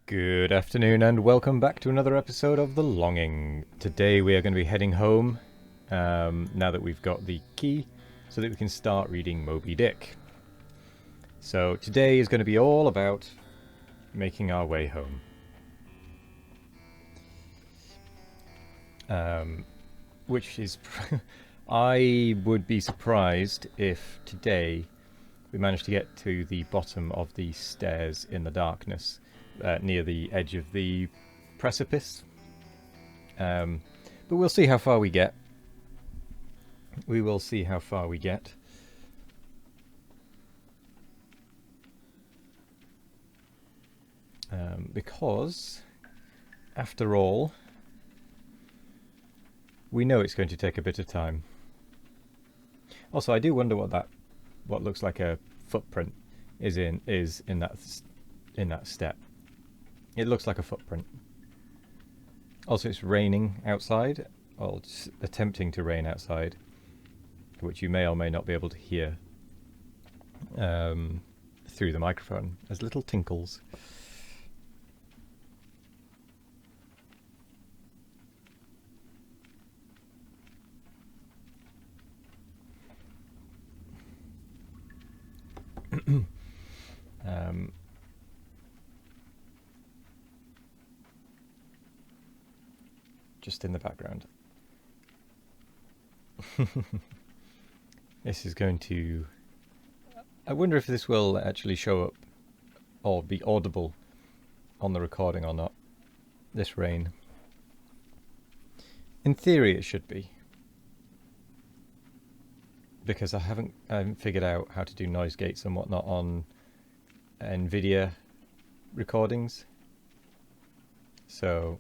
Good afternoon and welcome back to another episode of The Longing. Today we are going to be heading home now that we've got the key so that we can start reading Moby Dick. So today is going to be all about making our way home. Which is... I would be surprised if today we managed to get to the bottom of the stairs in the darkness. Near the edge of the precipice. But we'll see how far we get. We will see how far we get. Because, after all, we know it's going to take a bit of time. Also, I do wonder what looks like a footprint is in that step. It looks like a footprint. Also, it's raining outside, or it's attempting to rain outside, which you may or may not be able to hear through the microphone as little tinkles. Just in the background. This is going to... I wonder if this will actually show up or be audible on the recording or not. This rain. In theory it should be. Because I haven't figured out how to do noise gates and whatnot on NVIDIA recordings. So,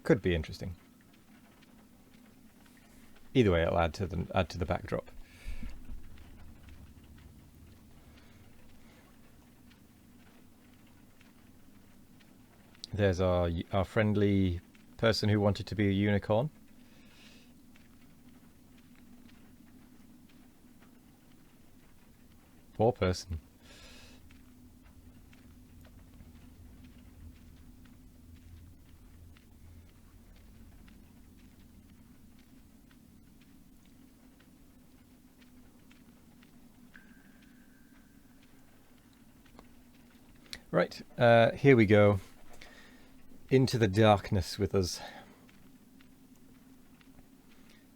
could be interesting. Either way, it'll add to the backdrop. There's our friendly person who wanted to be a unicorn. Poor person. Right, here we go. Into the darkness with us.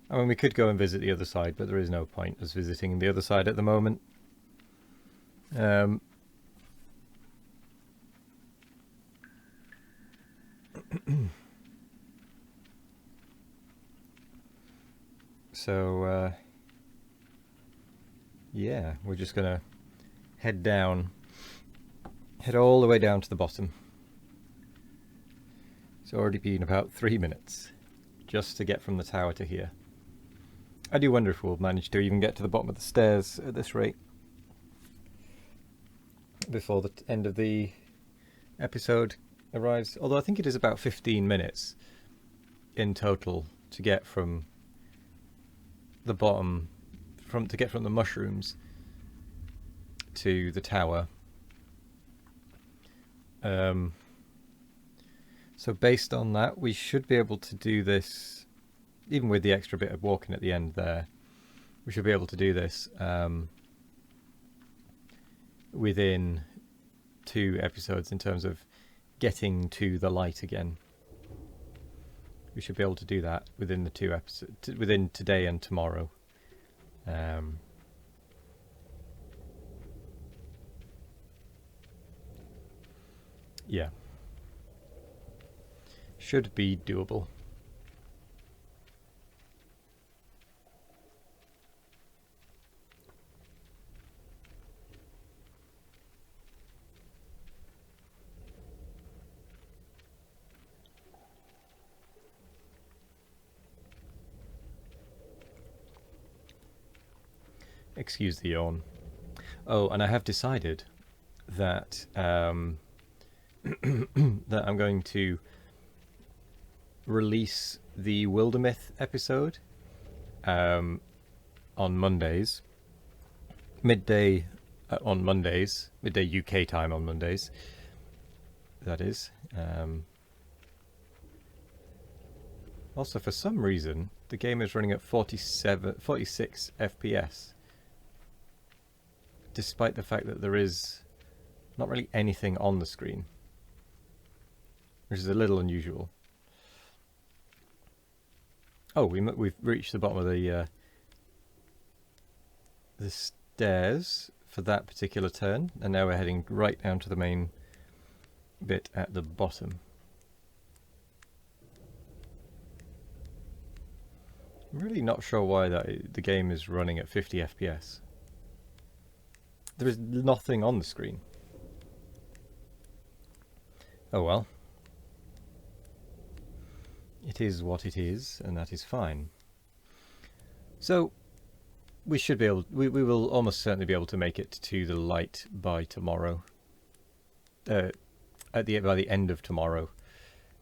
I mean, we could go and visit the other side, but there is no point us visiting the other side at the moment. So, yeah, we're just gonna head all the way down to the bottom. It's already been about 3 minutes just to get from the tower to here. I do wonder if we'll manage to even get to the bottom of the stairs at this rate before the end of the episode arrives. Although I think it is about 15 minutes in total to get from the bottom, to get from the mushrooms to the tower. So based on that, we should be able to do this, even with the extra bit of walking at the end there, we should be able to do this within 2 episodes in terms of getting to the light again. We should be able to do that within the 2 episodes, within today and tomorrow. Yeah. Should be doable. Excuse the yawn. Oh, and I have decided that that I'm going to release the Wildermyth episode on Mondays, midday UK time on Mondays, that is. Also, for some reason, the game is running at 46 FPS, despite the fact that there is not really anything on the screen, which is a little unusual. Oh, we've reached the bottom of the stairs for that particular turn, and now we're heading right down to the main bit at the bottom. I'm really not sure why the game is running at 50 FPS. There is nothing on the screen. Oh well. It is what it is, and that is fine. So we should be able. We will almost certainly be able to make it to the light by tomorrow. By the end of tomorrow,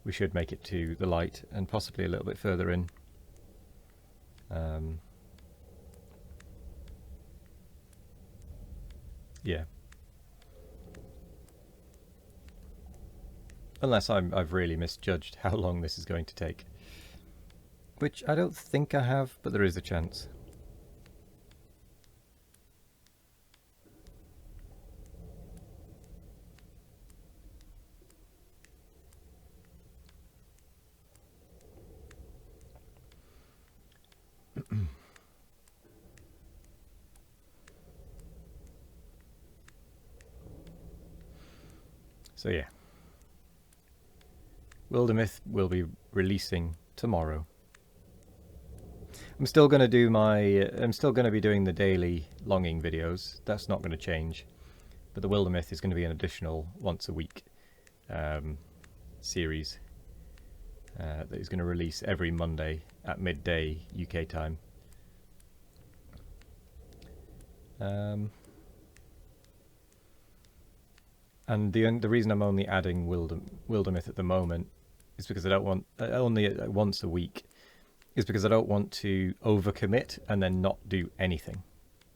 we should make it to the light, and possibly a little bit further in. Yeah. Unless I've really misjudged how long this is going to take. Which I don't think I have, but there is a chance. So yeah. Wildermyth will be releasing tomorrow. I'm still going to be doing the daily longing videos. That's not going to change. But the Wildermyth is going to be an additional once a week series that is going to release every Monday at midday UK time. And the reason I'm only adding Wildermyth at the moment is because I don't want only once a week. Is because I don't want to overcommit and then not do anything,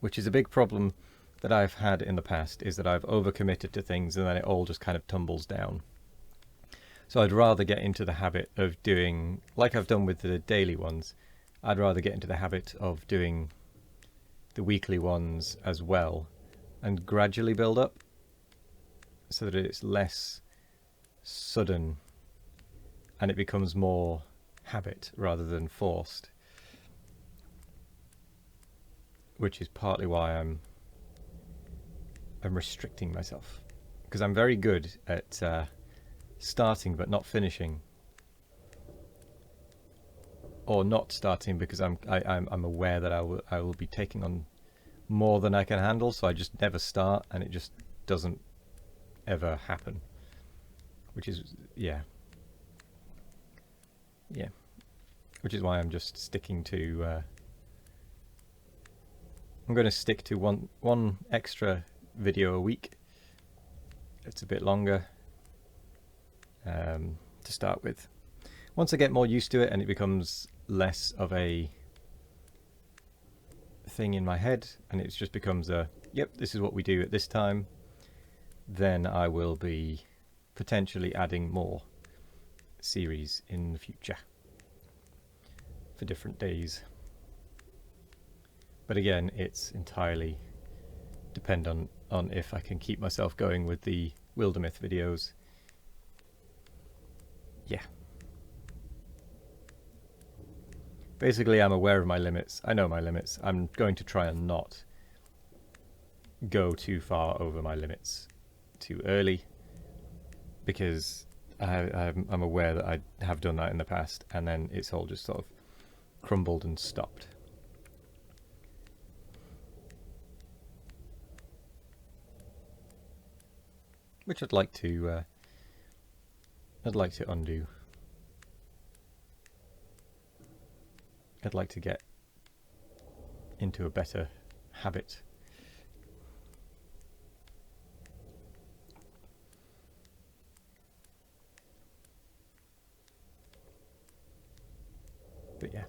which is a big problem that I've had in the past. Is that I've overcommitted to things and then it all just kind of tumbles down. So I'd rather get into the habit of doing, like I've done with the daily ones. I'd rather get into the habit of doing the weekly ones as well, and gradually build up, so that it's less sudden and it becomes more habit rather than forced, which is partly why I'm restricting myself, because I'm very good at starting but not finishing, or not starting because I'm aware that I will be taking on more than I can handle, so I just never start and it just doesn't ever happen, which is which is why I'm just sticking to I'm going to stick to one extra video a week. It's a bit longer to start with. Once I get more used to it and it becomes less of a thing in my head and it just becomes yep, this is what we do at this time, then I will be potentially adding more series in the future for different days. But again, it's entirely dependent on if I can keep myself going with the Wildermyth videos. Yeah. Basically, I'm aware of my limits. I know my limits. I'm going to try and not go too far over my limits too early, because I'm aware that I have done that in the past and then it's all just sort of crumbled and stopped. Which I'd like to undo. I'd like to get into a better habit. But yeah.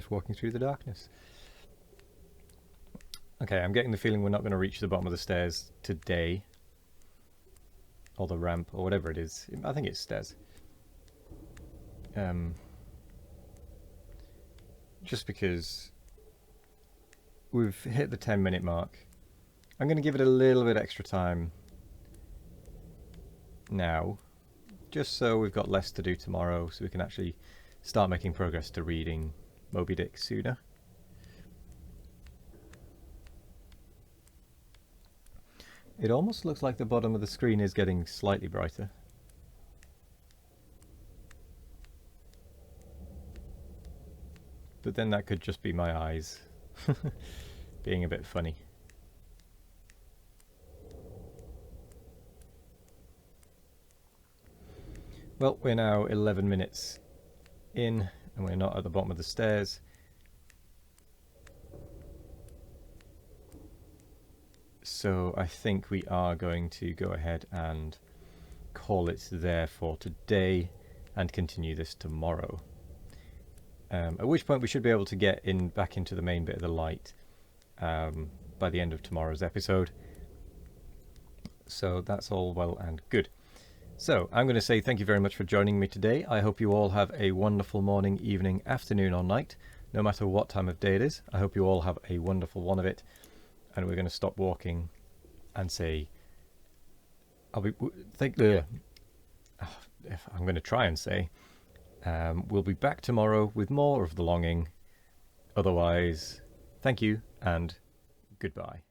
just walking through the darkness. Okay, I'm getting the feeling we're not going to reach the bottom of the stairs today. Or the ramp, or whatever it is. I think it's stairs. Just because we've hit the 10-minute mark. I'm going to give it a little bit extra time now, just so we've got less to do tomorrow, so we can actually start making progress to reading Moby Dick sooner. It almost looks like the bottom of the screen is getting slightly brighter. But then that could just be my eyes being a bit funny. Well, we're now 11 minutes in and we're not at the bottom of the stairs. So I think we are going to go ahead and call it there for today and continue this tomorrow. At which point we should be able to get back into the main bit of the light by the end of tomorrow's episode. So that's all well and good. So I'm going to say thank you very much for joining me today. I hope you all have a wonderful morning, evening, afternoon or night, no matter what time of day it is. I hope you all have a wonderful one of it. And we're going to stop walking and say, I'm going to try and say, we'll be back tomorrow with more of The Longing. Otherwise, thank you and goodbye.